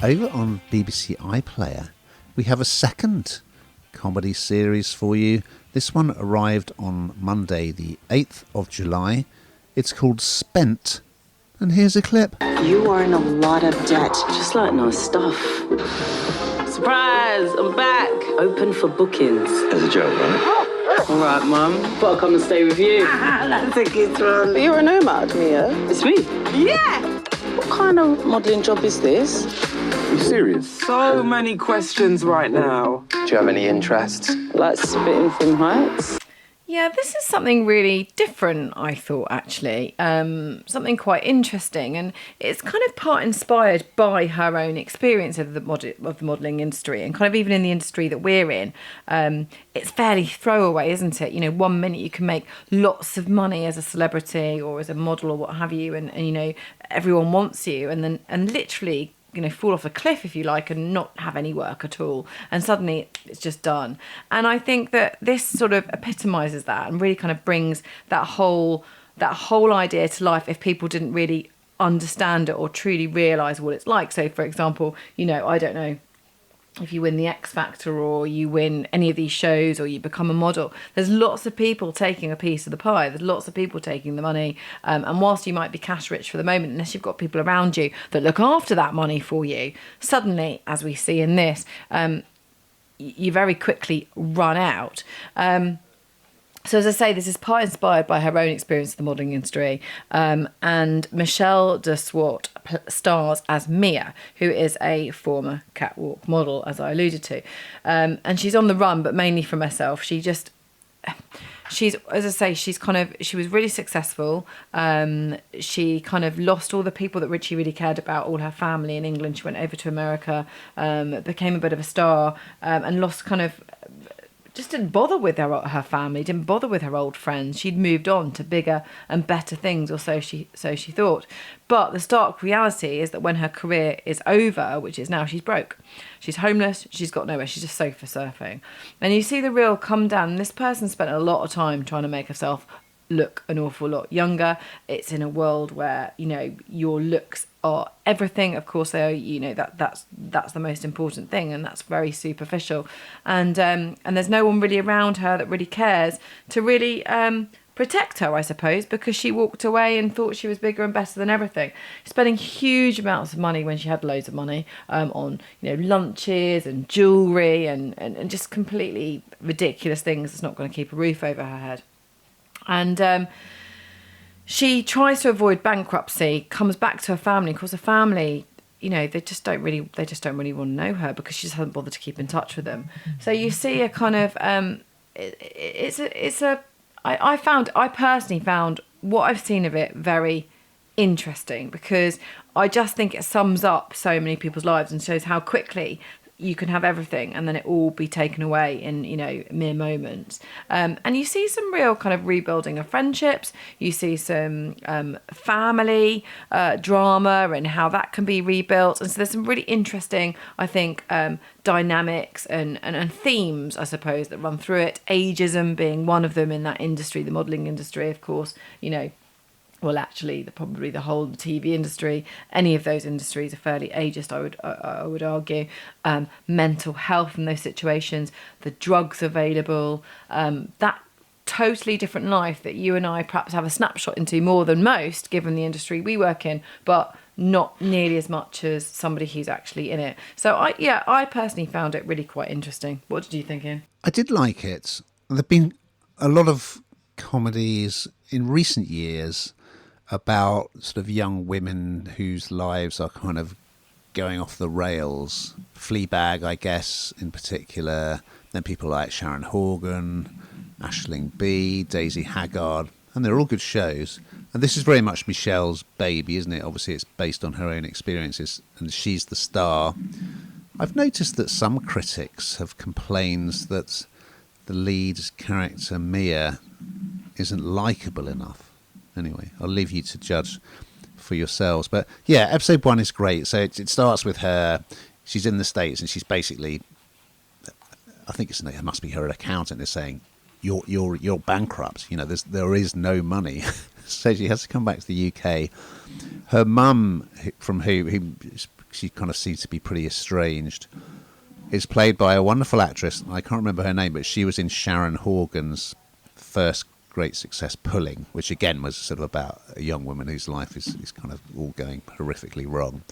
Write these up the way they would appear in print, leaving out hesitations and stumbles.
Over on BBC iPlayer, we have a second comedy series for you. This one arrived on Monday, the 8th of July. It's called Spent, and here's a clip. You are in a lot of debt. Just like nice stuff. Surprise! I'm back. Open for bookings. As a joke, right? All right, Mum. Thought I'd come and stay with you. That's a good one. You're a nomad, Mia. It's me. Yeah! What kind of modelling job is this? Are you serious? So many questions right now. Do you have any interests? Like spitting from heights? Yeah, this is something really different, I thought, actually. Something quite interesting. And it's kind of part inspired by her own experience of the modelling industry, and kind of even in the industry that we're in. It's fairly throwaway, isn't it? You know, 1 minute you can make lots of money as a celebrity or as a model or what have you, and you know, everyone wants you, and literally, you know, fall off a cliff, if you like, and not have any work at all. And suddenly it's just done. And I think that this sort of epitomises that and really kind of brings that whole idea to life if people didn't really understand it or truly realise what it's like. So, for example, you know, I don't know, if you win the X Factor or you win any of these shows or you become a model, there's lots of people taking a piece of the pie. There's lots of people taking the money. And whilst you might be cash rich for the moment, unless you've got people around you that look after that money for you, suddenly, as we see in this, you very quickly run out. So as I say, this is part inspired by her own experience of the modelling industry. And Michelle de Swarte stars as Mia, who is a former catwalk model, as I alluded to. And she's on the run, but mainly from herself. She's, as I say, she was really successful. She kind of lost all the people that she really cared about, all her family in England. She went over to America, became a bit of a star, and lost kind of... just didn't bother with her family, didn't bother with her old friends. She'd moved on to bigger and better things, or so she thought. But the stark reality is that when her career is over, which is now, she's broke. She's homeless, she's got nowhere, she's just sofa surfing. And you see the real come down. This person spent a lot of time trying to make herself look an awful lot younger. It's in a world where, you know, your looks are everything. Of course they are, you know, that's the most important thing, and that's very superficial, and there's no one really around her that really cares to really protect her, I suppose, because she walked away and thought she was bigger and better than everything, spending huge amounts of money when she had loads of money on, you know, lunches and jewellery and just completely ridiculous things that's not going to keep a roof over her head. And she tries to avoid bankruptcy, comes back to her family. Of course, her family, you know, they just don't really want to know her because she just hasn't bothered to keep in touch with them. So you see a kind of, I personally found what I've seen of it very interesting, because I just think it sums up so many people's lives and shows how quickly you can have everything and then it all be taken away in, you know, mere moments. And you see some real kind of rebuilding of friendships. You see some family drama and how that can be rebuilt. And so there's some really interesting, I think, dynamics and themes, I suppose, that run through it. Ageism being one of them in that industry, the modelling industry, of course, you know. Well, actually, probably the whole TV industry, any of those industries are fairly ageist, I would argue. Mental health in those situations, the drugs available, that totally different life that you and I perhaps have a snapshot into more than most, given the industry we work in, but not nearly as much as somebody who's actually in it. So, I personally found it really quite interesting. What did you think, Ian? I did like it. There have been a lot of comedies in recent years about sort of young women whose lives are kind of going off the rails. Fleabag, I guess, in particular. Then people like Sharon Horgan, Aisling Bea, Daisy Haggard, and they're all good shows. And this is very much Michelle's baby, isn't it? Obviously, it's based on her own experiences, and she's the star. I've noticed that some critics have complained that the lead character, Mia, isn't likeable enough. Anyway, I'll leave you to judge for yourselves. But yeah, episode 1 is great. So it starts with her. She's in the States and she's basically, I think it must be her accountant is saying, you're bankrupt. You know, there is no money. So she has to come back to the UK. Her mum, from who she kind of seems to be pretty estranged. Is played by a wonderful actress. I can't remember her name, but she was in Sharon Horgan's first great success, Pulling, which again was sort of about a young woman whose life is kind of all going horrifically wrong.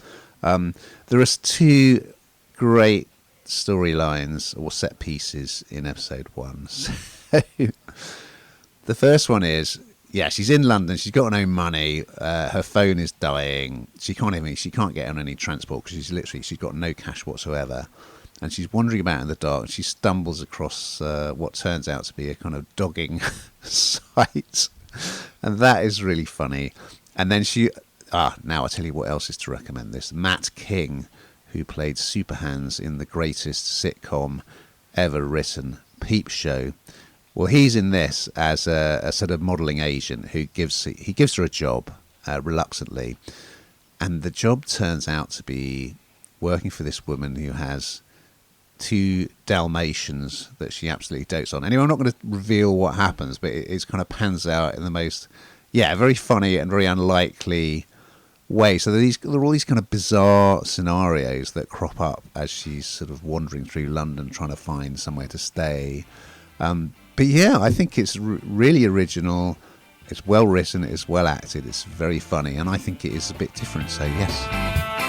There are two great storylines or set pieces in episode 1. So, the first one is, she's in London. She's got no money. Her phone is dying. She can't get on any transport because she's got no cash whatsoever. And she's wandering about in the dark. And she stumbles across what turns out to be a kind of dogging site, and that is really funny. And then now I'll tell you what else is to recommend. This Matt King, who played Superhands in the greatest sitcom ever written, Peep Show. Well, he's in this as a sort of modelling agent who gives her a job reluctantly, and the job turns out to be working for this woman who has 2 Dalmatians that she absolutely dotes on. Anyway, I'm not going to reveal what happens, but it kind of pans out in the most, very funny and very unlikely way. So there are all these kind of bizarre scenarios that crop up as she's sort of wandering through London trying to find somewhere to stay. But I think it's really original. It's well written, it's well acted, it's very funny, and I think it is a bit different. So yes.